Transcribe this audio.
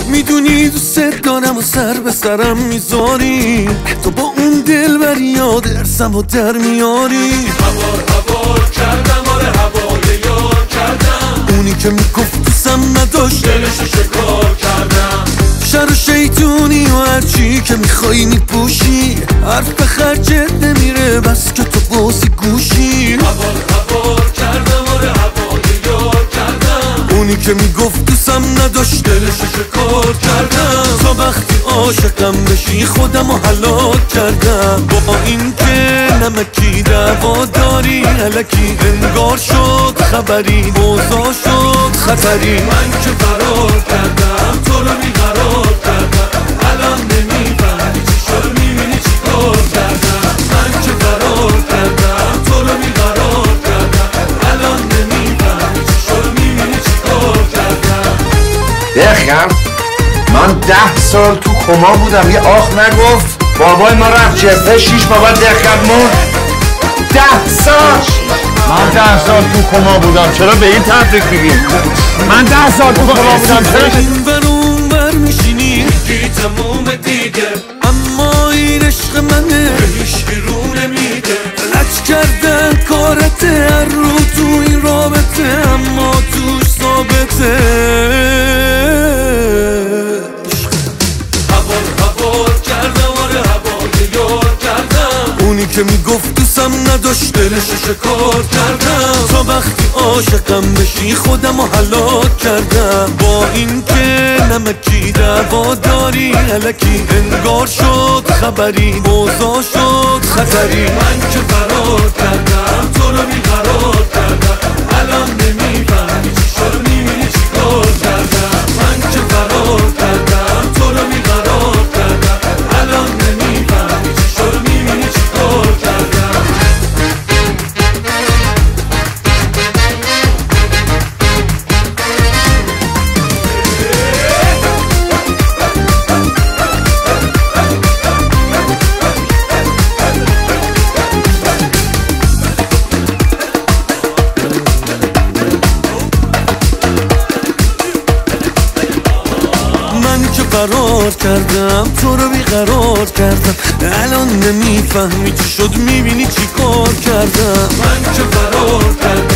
میدونی دوست دارم و سر به سرم میذاری، تو با اون دل بر یاد ارسم و در میاری. هوار کردم، آره هوای یار کردم، اونی که میگفت دوستم نداشت دلشو شکار کردم. شر و شیطونی و هرچی که میخوایی میپوشی، حرف به خرجت نمیره بس که تو بازی گوشی. هوار کردم، آره هوای یار کردم، اونی که میگفت دوستم نداشت دلشو شکار کردم. تا وقتی عاشقم بشی خودم رو هلاک کردم. با این که نمکی دعوا داری الکی انگار شد خبری، اوضاع شد خطری. من که فرار کردم تو رو بیقرار کردم، الان نمیفهمی چی شد میبینی چی کار کردم. من که فرار کردم تو رو بیقرار کردم، الان نمیفهمی چی شد میبینی چی کار کردم. بخم من 10 سال تو کما بودم، یه آخ نگفت. بابای ما رفت جبهه 6 بابا دقت مرد. 10 سال من 10 سال تو کما بودم، چرا به این تفریق میگیم؟ من 10 سال تو کما بودم، چرا این بر اون بر میشینی دیگه تموم دیگه، اما این عشق منه به هیچکی رو نمیده. لج کردن کارته هر رو تو این رابطه، اما توش ثابته. هوار کردم، آره هوای یار کردم، اونی که میگفت دوستم نداشت دلشو شکار کردم. تا وقتی عاشقم بشی خودم رو هلاک کردم. با این که نمکی دعوا داری الکی انگار شد خبری، اوضاع شد خطری. من که فرار کردم تو رو بیقرار کردم، الان نمیفهمی چی شد میبینی چی کار کردم. من که فرار کردم تو رو بیقرار کردم، الان نمیفهمی چی شد میبینی چی کار کردم. فرار کردم تو رو بیقرار کردم، الان نمیفهمی چی شد میبینی چی کار کردم. من که فرار کردم